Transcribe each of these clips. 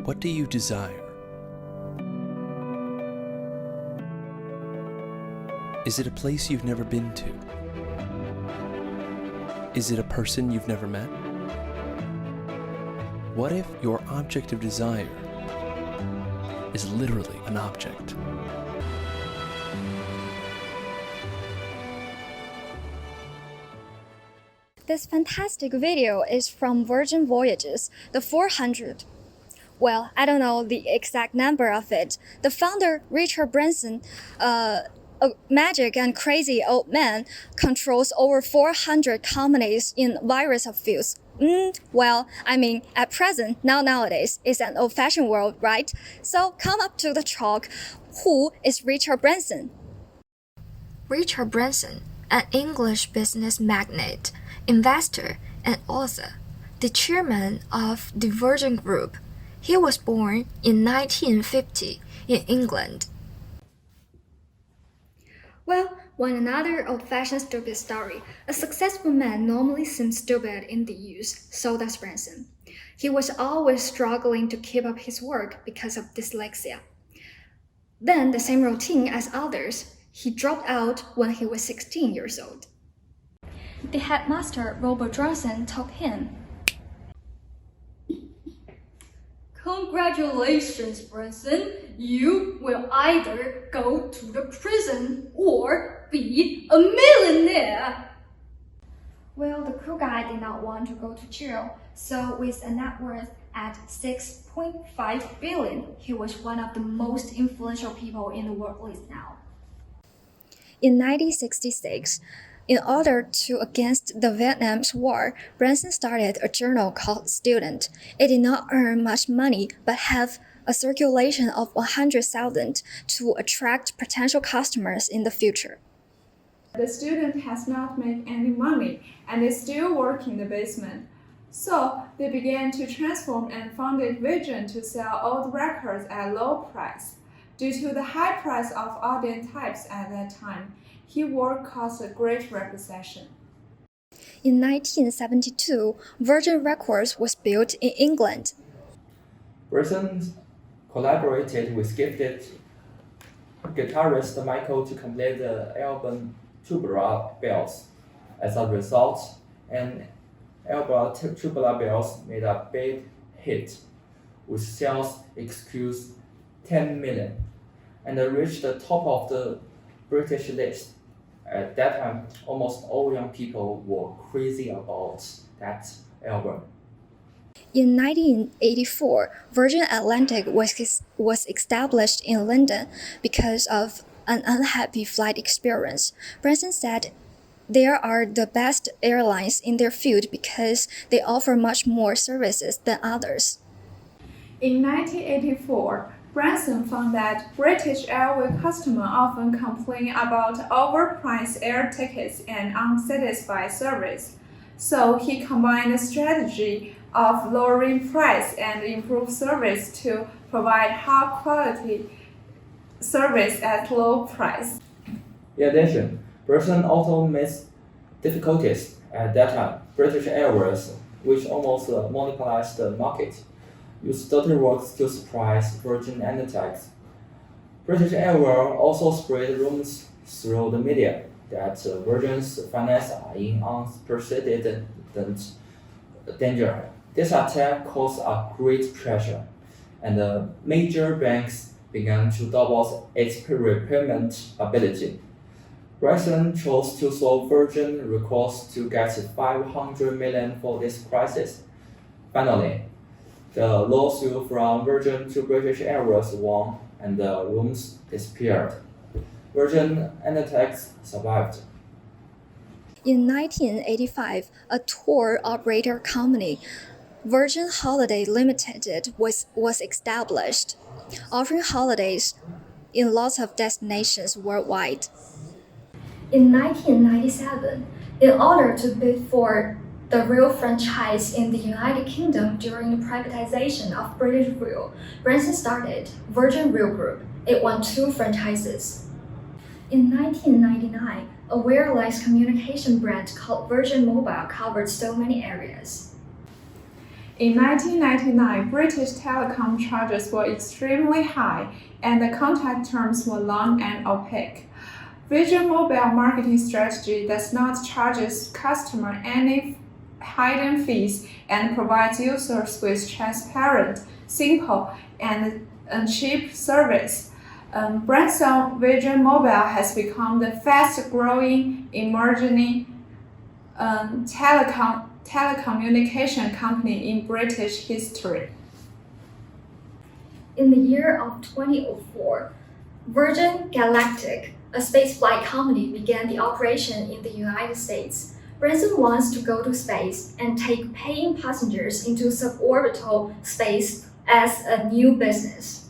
What do you desire? Is it a place you've never been to? Is it a person you've never met? What if your object of desire is literally an object? This fantastic video is from Virgin Voyages, the 400. Well, I don't know the exact number of it. The founder, Richard Branson, a magic and crazy old man, controls over 400 companies in various fields. At present, nowadays, it's an old-fashioned world, right? So come up to the chalk. Who is Richard Branson? Richard Branson, an English business magnate, investor, and author, the chairman of the Virgin Group. He was born in 1950 in England. Well, one another old-fashioned stupid story. A successful man normally seems stupid in the use, so does Branson. He was always struggling to keep up his work because of dyslexia. Then, the same routine as others, he dropped out when he was 16 years old. The headmaster, Robert Johnson, told him, "Congratulations, Branson. You will either go to the prison or be a millionaire." Well, the cool guy did not want to go to jail, so with a net worth at 6.5 billion, he was one of the most influential people in the world now. In 1966, in order to against the Vietnam War, Branson started a journal called Student. It did not earn much money, but have a circulation of 100,000 to attract potential customers in the future. The student has not made any money and is still working in the basement. So they began to transform and founded Vision to sell old records at low price. Due to the high price of audience types at that time, his work caused a great reputation. In 1972, Virgin Records was built in England. Branson collaborated with gifted guitarist Michael to complete the album Tubular Bells. As a result, an album Tubular Bells made a big hit, with sales exceeding 10 million, and reached the top of the British list. At that time, almost all young people were crazy about that album. In 1984, Virgin Atlantic was established in London because of an unhappy flight experience. Branson said they are the best airlines in their field because they offer much more services than others. In 1984, Branson found that British Airways customers often complain about overpriced air tickets and unsatisfied service. So he combined the strategy of lowering price and improved service to provide high-quality service at low price. In addition, Branson also missed difficulties at that time. British Airways, which almost monopolized the market, used dirty works to surprise Virgin Atlantic. British Airways also spread rumors through the media that Virgin's finances are in unprecedented danger. This attack caused a great pressure, and the major banks began to double its repayment ability. Branson chose to sue Virgin Records to get 500 million for this crisis. Finally, the lawsuit from Virgin to British Airways won, and the rumors disappeared. Virgin Atlantic survived. In 1985, a tour operator company, Virgin Holiday Limited, was established, offering holidays in lots of destinations worldwide. In 1997, in order to bid for the rail franchise in the United Kingdom during the privatization of British Rail, Branson started Virgin Rail Group. It won 2 franchises. In 1999, a wireless communication brand called Virgin Mobile covered so many areas. In 1999, British telecom charges were extremely high, and the contract terms were long and opaque. Virgin Mobile marketing strategy does not charge its customer any hidden fees and provides users with transparent, simple, and cheap service. Branson Virgin Mobile has become the fast-growing, emerging telecommunication company in British history. In the year of 2004, Virgin Galactic, a spaceflight company, began the operation in the United States. Branson wants to go to space and take paying passengers into suborbital space as a new business.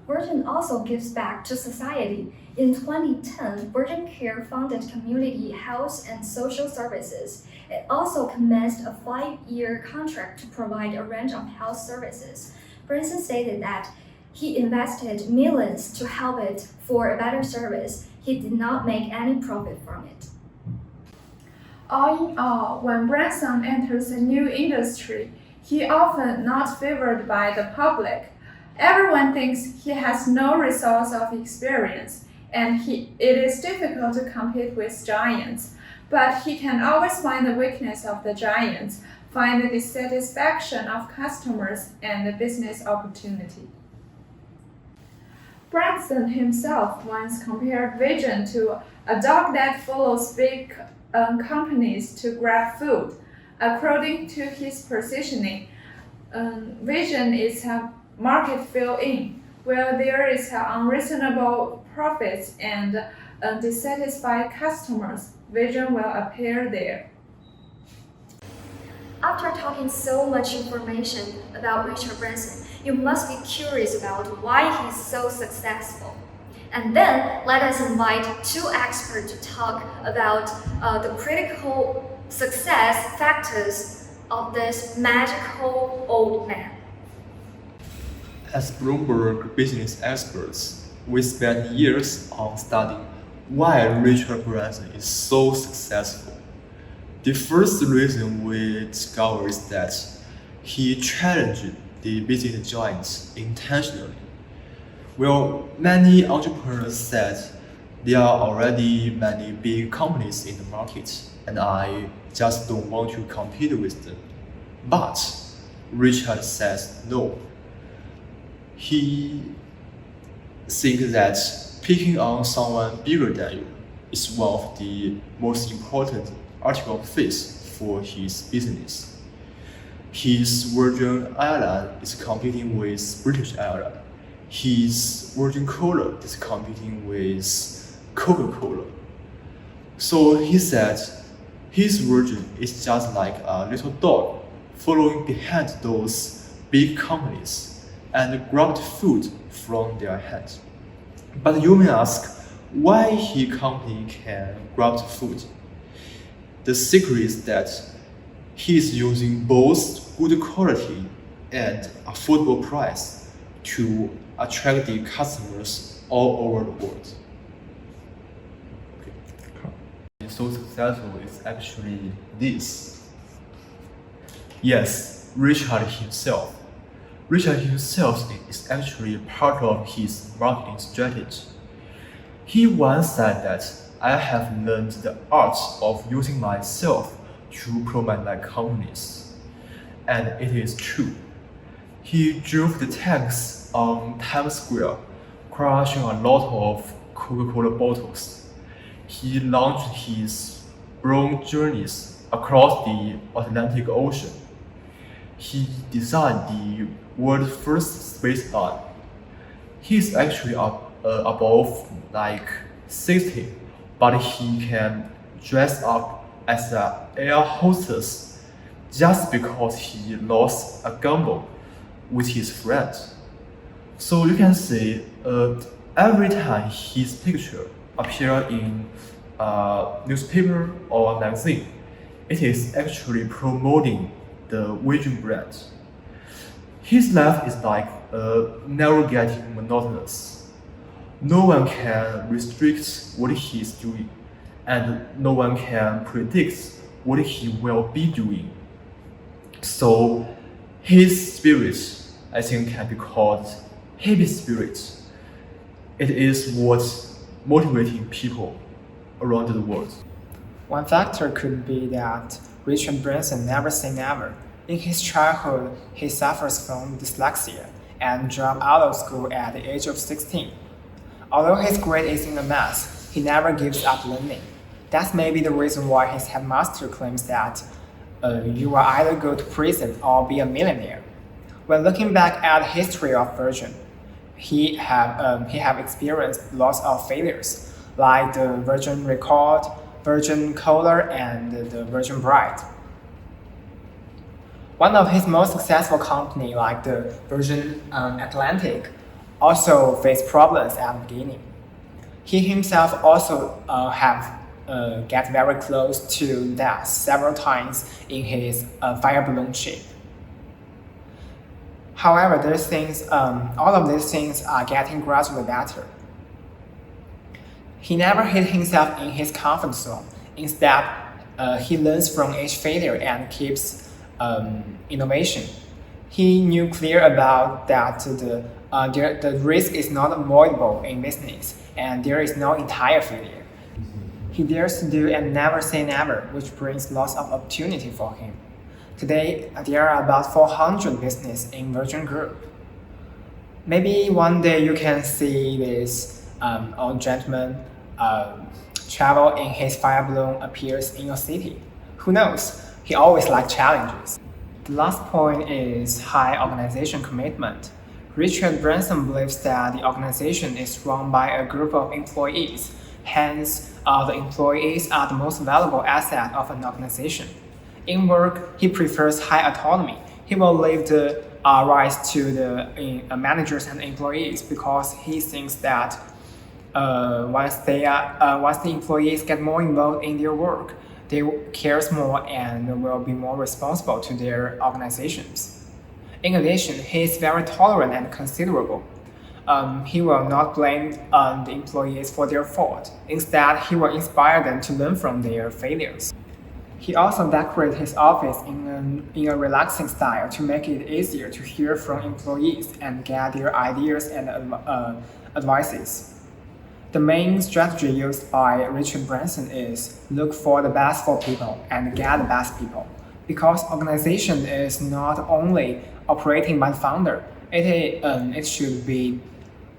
Virgin also gives back to society. In 2010, Virgin Care founded community health and social services. It also commenced a 5-year contract to provide a range of health services. Branson stated that he invested millions to help it for a better service. He did not make any profit from it. All in all, when Branson enters a new industry, he often not favored by the public. Everyone thinks he has no resource of experience, and it is difficult to compete with giants. But he can always find the weakness of the giants, find the dissatisfaction of customers, and the business opportunity. Branson himself once compared Virgin to a dog that follows big companies to grab food. According to his positioning, Virgin is a market fill-in, where there is unreasonable profits and dissatisfied customers. Virgin will appear there. After talking so much information about Richard Branson, you must be curious about why he's so successful. And then let us invite 2 experts to talk about the critical success factors of this magical old man. As Bloomberg business experts, we spent years on studying why Richard Branson is so successful. The first reason we discovered is that he challenged the business giants intentionally. Well, many entrepreneurs said there are already many big companies in the market, and I just don't want to compete with them. But Richard says no. He thinks that picking on someone bigger than you is one of the most important article of faith for his business. His Virgin Island is competing with British Island. His Virgin Cola is competing with Coca-Cola. So he said his Virgin is just like a little dog following behind those big companies and grabbed food from their hands. But you may ask, why his company can grab food? The secret is that he is using both good quality and affordable price to attract the customers all over the world. So successful is actually this. Yes, Richard himself is actually part of his marketing strategy. He once said that I have learned the art of using myself to promote my companies. And it is true. He drove the tanks on Times Square, crushing a lot of Coca-Cola bottles. He launched his brown journeys across the Atlantic Ocean. He designed the world's first space line. He's actually above like 60, but he can dress up as an air hostess just because he lost a gamble with his friends. So you can see every time his picture appears in a newspaper or magazine, it is actually promoting the Virgin brand. His life is like never getting monotonous. No one can restrict what he is doing, and no one can predict what he will be doing. So His spirit, I think, can be called happy spirit. It is what's motivating people around the world. One factor could be that Richard Branson never say never. In his childhood, he suffers from dyslexia and dropped out of school at the age of 16. Although his grade is in a mess, he never gives up learning. That's maybe the reason why his headmaster claims that you will either go to prison or be a millionaire. When looking back at the history of Virgin, he have experienced lots of failures, like the Virgin Record, Virgin Cola, and the Virgin Bride. One of his most successful company, like the Virgin Atlantic, also faced problems at the beginning. He himself also get very close to death several times in his fire balloon ship. However, all of these things are getting gradually better. He never hit himself in his comfort zone. Instead, he learns from each failure and keeps innovation. He knew clear about that the risk is not avoidable in business, and there is no entire failure. He dares to do and never say never, which brings lots of opportunity for him. Today, there are about 400 businesses in Virgin Group. Maybe one day you can see this old gentleman travel in his fire balloon appears in your city. Who knows? He always likes challenges. The last point is high organization commitment. Richard Branson believes that the organization is run by a group of employees. Hence, the employees are the most valuable asset of an organization. In work, he prefers high autonomy. He will leave the rights to the managers and employees because he thinks that once the employees get more involved in their work, they cares more and will be more responsible to their organizations. In addition, he is very tolerant and considerable. He will not blame the employees for their fault. Instead, he will inspire them to learn from their failures. He also decorates his office in a relaxing style to make it easier to hear from employees and get their ideas and advices. The main strategy used by Richard Branson is look for the best for people and get the best people. Because organization is not only operating by the founder, it should be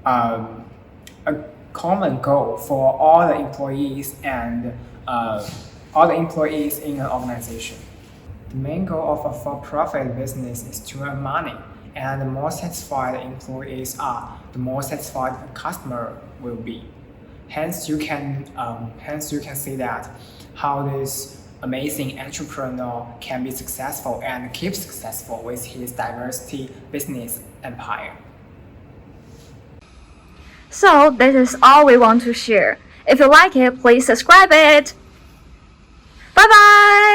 a common goal for all the employees and all the employees in an organization. The main goal of a for-profit business is to earn money, and the more satisfied the employees are, the more satisfied the customer will be. Hence, you can see that how this amazing entrepreneur can be successful and keep successful with his diversity business empire. So this is all we want to share. If you like it, please subscribe it. Bye bye!